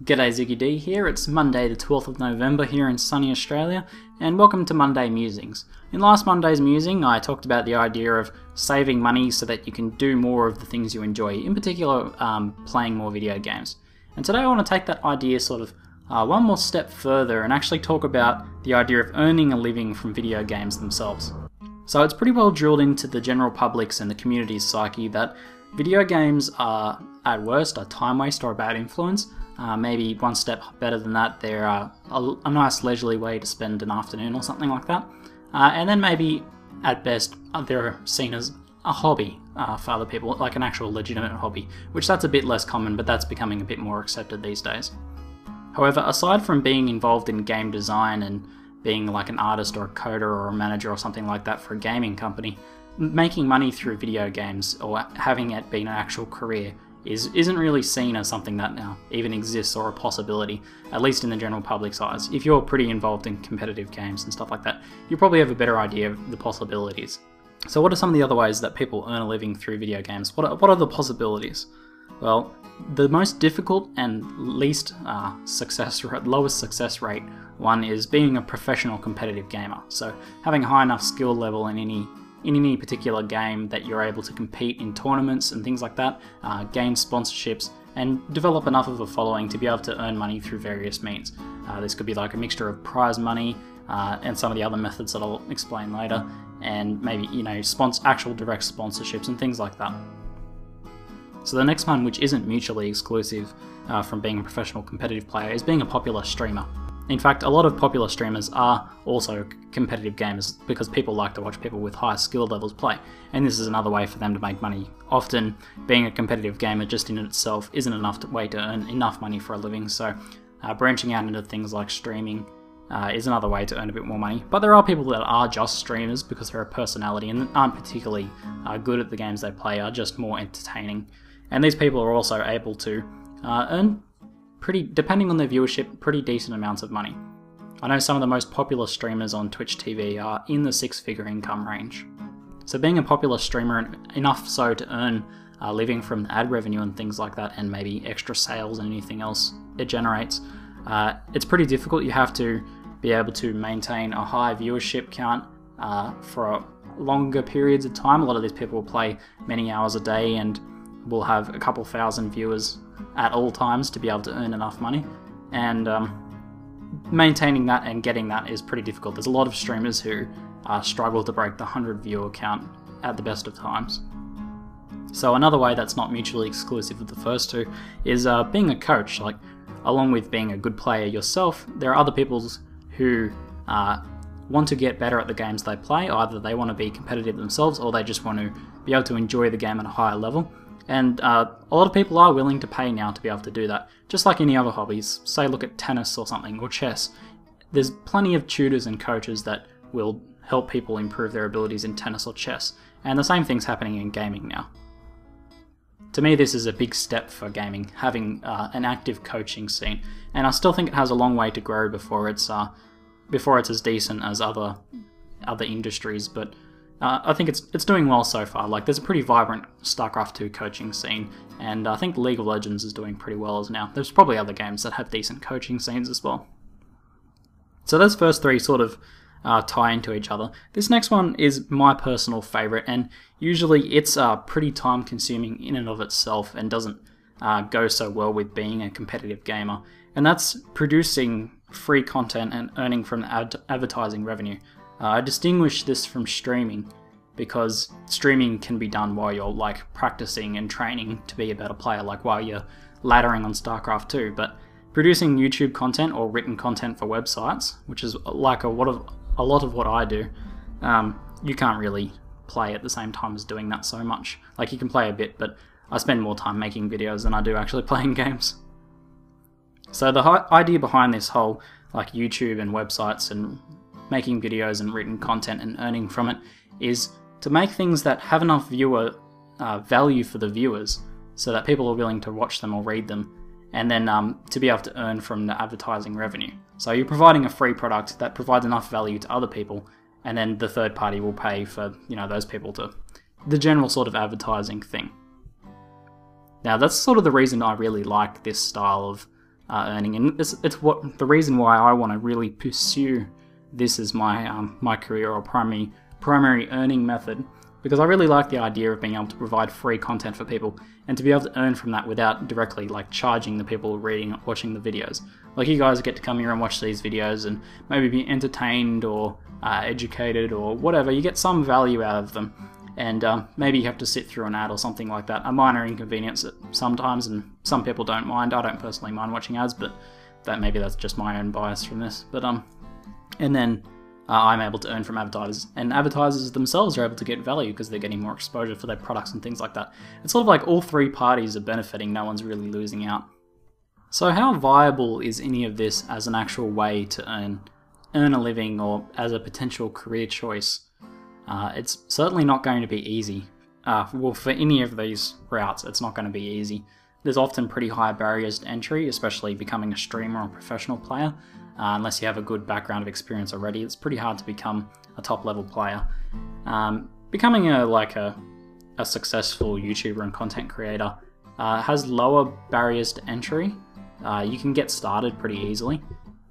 G'day, ZiggyD here. It's Monday the 12th of November here in sunny Australia, and welcome to Monday Musings. In last Monday's musing, I talked about the idea of saving money so that you can do more of the things you enjoy, in particular playing more video games. And today I want to take that idea sort of one more step further and actually talk about the idea of earning a living from video games themselves. So it's pretty well drilled into the general public's and the community's psyche that video games are, at worst, a time waste or a bad influence. Maybe one step better than that, they're a nice leisurely way to spend an afternoon or something like that. And then maybe, at best, they're seen as a hobby for other people, like an actual legitimate hobby, which that's a bit less common, but that's becoming a bit more accepted these days. However, aside from being involved in game design and being like an artist or a coder or a manager or something like that for a gaming company, making money through video games or having it be an actual career isn't really seen as something that now even exists or a possibility, at least in the general public's eyes. If you're pretty involved in competitive games and stuff like that, you probably have a better idea of the possibilities. So what are some of the other ways that people earn a living through video games? What are the possibilities? Well, the most difficult and lowest success rate one is being a professional competitive gamer. So having a high enough skill level in any particular game that you're able to compete in tournaments and things like that, gain sponsorships, and develop enough of a following to be able to earn money through various means. This could be like a mixture of prize money and some of the other methods that I'll explain later, and maybe actual direct sponsorships and things like that. So the next one, which isn't mutually exclusive from being a professional competitive player, is being a popular streamer. In fact, a lot of popular streamers are also competitive gamers because people like to watch people with high skill levels play, and this is another way for them to make money. Often, being a competitive gamer just in itself isn't enough way to earn enough money for a living, so branching out into things like streaming is another way to earn a bit more money. But there are people that are just streamers because they're a personality and aren't particularly good at the games they play, are just more entertaining. And these people are also able to earn depending on their viewership, pretty decent amounts of money. I know some of the most popular streamers on Twitch TV are in the six-figure income range. So being a popular streamer, enough so to earn a living from ad revenue and things like that, and maybe extra sales and anything else it generates, it's pretty difficult. You have to be able to maintain a high viewership count for longer periods of time. A lot of these people will play many hours a day and will have a couple thousand viewers at all times to be able to earn enough money, and maintaining that and getting that is pretty difficult. There's a lot of streamers who struggle to break the 100 viewer count at the best of times. So another way that's not mutually exclusive of the first two is being a coach. Like, along with being a good player yourself, there are other people who want to get better at the games they play. Either they want to be competitive themselves or they just want to be able to enjoy the game at a higher level. And a lot of people are willing to pay now to be able to do that. Just like any other hobbies, say look at tennis or something, or chess. There's plenty of tutors and coaches that will help people improve their abilities in tennis or chess. And the same thing's happening in gaming now. To me, this is a big step for gaming, having an active coaching scene. And I still think it has a long way to grow before it's as decent as other industries, but I think it's doing well so far. Like, there's a pretty vibrant StarCraft 2 coaching scene, and I think League of Legends is doing pretty well as now. There's probably other games that have decent coaching scenes as well. So those first three sort of tie into each other. This next one is my personal favourite, and usually it's pretty time consuming in and of itself and doesn't go so well with being a competitive gamer, and that's producing free content and earning from advertising revenue. I distinguish this from streaming because streaming can be done while you're like practicing and training to be a better player, like while you're laddering on StarCraft 2. But producing YouTube content or written content for websites, which is like a lot of what I do, you can't really play at the same time as doing that so much. Like, you can play a bit, but I spend more time making videos than I do actually playing games. So the idea behind this whole like YouTube and websites and making videos and written content and earning from it is to make things that have enough viewer value for the viewers so that people are willing to watch them or read them, and then to be able to earn from the advertising revenue. So you're providing a free product that provides enough value to other people, and then the third party will pay for those people to the general sort of advertising thing. Now that's sort of the reason I really like this style of earning, and it's what the reason why I want to really pursue this as my my career or primary earning method, because I really like the idea of being able to provide free content for people and to be able to earn from that without directly like charging the people watching the videos. Like, you guys get to come here and watch these videos and maybe be entertained or educated or whatever. You get some value out of them, and maybe you have to sit through an ad or something like that. A minor inconvenience sometimes, and some people don't mind. I don't personally mind watching ads, but maybe that's just my own bias from this. But and then I'm able to earn from advertisers, and advertisers themselves are able to get value because they're getting more exposure for their products and things like that. It's sort of like all three parties are benefiting, no one's really losing out. So how viable is any of this as an actual way to earn a living, or as a potential career choice? It's certainly not going to be easy. Well, for any of these routes, it's not going to be easy. There's often pretty high barriers to entry, especially becoming a streamer or professional player. Unless you have a good background of experience already, it's pretty hard to become a top-level player. Becoming a successful YouTuber and content creator has lower barriers to entry. You can get started pretty easily,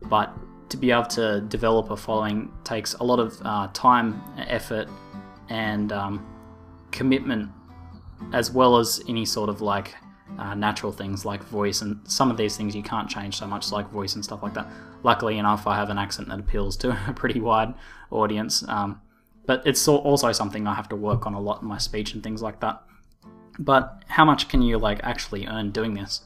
but to be able to develop a following takes a lot of time, effort, and commitment, as well as any sort of like natural things like voice, and some of these things you can't change so much, like voice and stuff like that. Luckily enough, I have an accent that appeals to a pretty wide audience, but it's also something I have to work on a lot in my speech and things like that. But how much can you like actually earn doing this?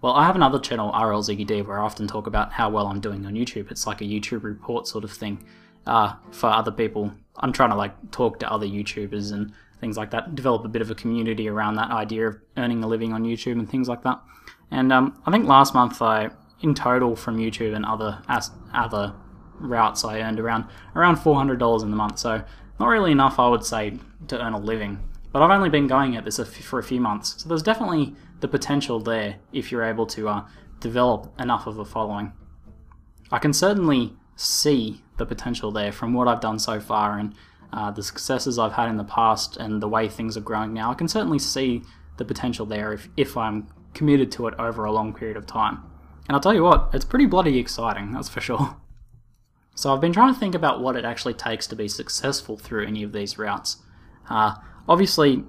Well, I have another channel, ZiggyD, where I often talk about how well I'm doing on YouTube. It's like a YouTube report sort of thing for other people. I'm trying to like talk to other YouTubers and things like that, develop a bit of a community around that idea of earning a living on YouTube and things like that. And I think last month in total from YouTube and other routes, I earned around $400 in the month. So not really enough, I would say, to earn a living. But I've only been going at this for a few months, so there's definitely the potential there if you're able to develop enough of a following. I can certainly see the potential there from what I've done so far, and the successes I've had in the past and the way things are growing now. I can certainly see the potential there if I'm committed to it over a long period of time. And I'll tell you what, it's pretty bloody exciting, that's for sure. So I've been trying to think about what it actually takes to be successful through any of these routes. Obviously,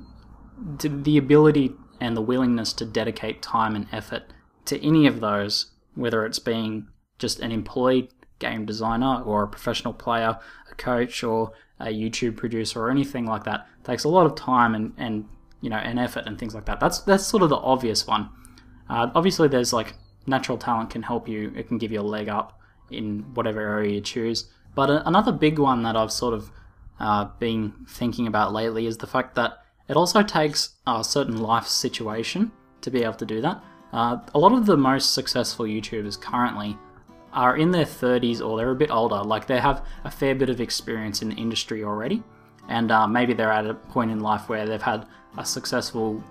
the ability and the willingness to dedicate time and effort to any of those, whether it's being just an employed game designer or a professional player, a coach, or a YouTube producer or anything like that, takes a lot of time and effort and things like that. That's sort of the obvious one. Obviously, there's like natural talent can help you. It can give you a leg up in whatever area you choose. But another big one that I've sort of been thinking about lately is the fact that it also takes a certain life situation to be able to do that. A lot of the most successful YouTubers currently are in their 30s or they're a bit older. Like, they have a fair bit of experience in the industry already, and maybe they're at a point in life where they've had a successful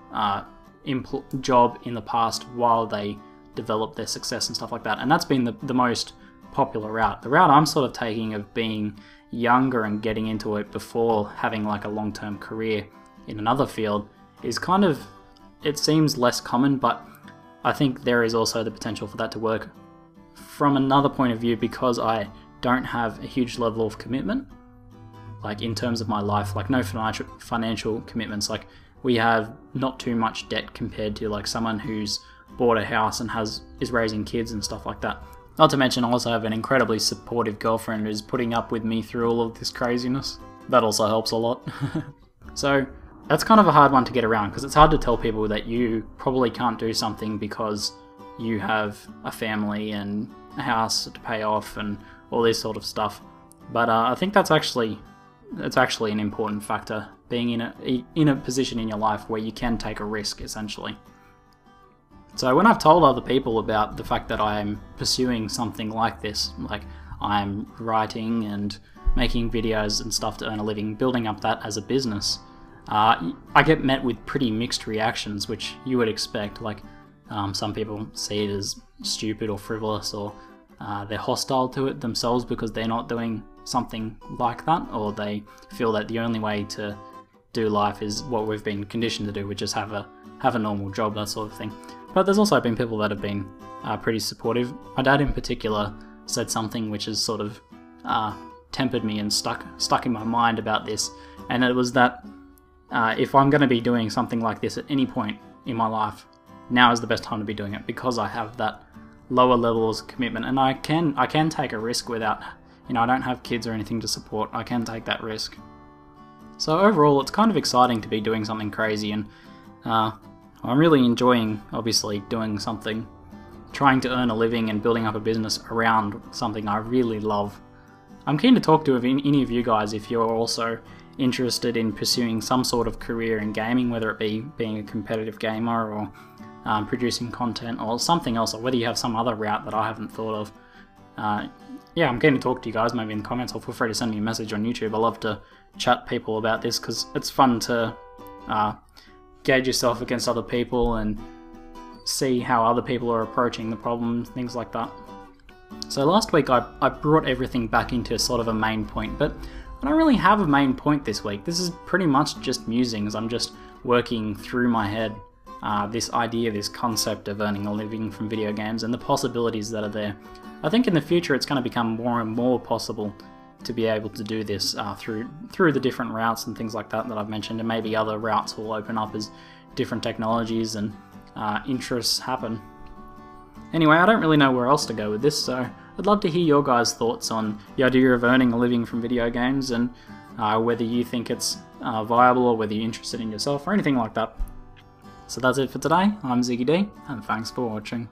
job in the past while they develop their success and stuff like that. And that's been the most popular route. The route I'm sort of taking of being younger and getting into it before having like a long-term career in another field is kind of, it seems less common, but I think there is also the potential for that to work from another point of view, because I don't have a huge level of commitment, like in terms of my life, like no financial commitments. Like, we have not too much debt compared to like someone who's bought a house and is raising kids and stuff like that. Not to mention, I also have an incredibly supportive girlfriend who's putting up with me through all of this craziness. That also helps a lot. So that's kind of a hard one to get around, because it's hard to tell people that you probably can't do something because you have a family and a house to pay off and all this sort of stuff. But I think that's actually an important factor, being in a position in your life where you can take a risk, essentially. So when I've told other people about the fact that I'm pursuing something like this, like I'm writing and making videos and stuff to earn a living, building up that as a business, I get met with pretty mixed reactions, which you would expect. Like, some people see it as stupid or frivolous, or they're hostile to it themselves because they're not doing something like that, or they feel that the only way to do life is what we've been conditioned to do, which is have a normal job, that sort of thing. But there's also been people that have been pretty supportive. My dad in particular said something which has sort of tempered me and stuck in my mind about this, and it was that if I'm going to be doing something like this at any point in my life, now is the best time to be doing it, because I have that lower levels of commitment, and I can take a risk without, you know, I don't have kids or anything to support. I can take that risk. So overall, it's kind of exciting to be doing something crazy, and I'm really enjoying, obviously, doing something, trying to earn a living and building up a business around something I really love. I'm keen to talk to any of you guys if you're also interested in pursuing some sort of career in gaming, whether it be being a competitive gamer or producing content or something else, or whether you have some other route that I haven't thought of. Yeah, I'm keen to talk to you guys, maybe in the comments, or feel free to send me a message on YouTube. I love to chat people about this because it's fun to gauge yourself against other people and see how other people are approaching the problem, things like that. So last week I brought everything back into sort of a main point, but I don't really have a main point this week. This is pretty much just musings. I'm just working through my head this idea, this concept of earning a living from video games and the possibilities that are there. I think in the future it's going to become more and more possible to be able to do this through the different routes and things like that I've mentioned, and maybe other routes will open up as different technologies and interests happen. Anyway, I don't really know where else to go with this, so I'd love to hear your guys' thoughts on the idea of earning a living from video games, and whether you think it's viable, or whether you're interested in yourself or anything like that. So that's it for today. I'm ZiggyD, and thanks for watching.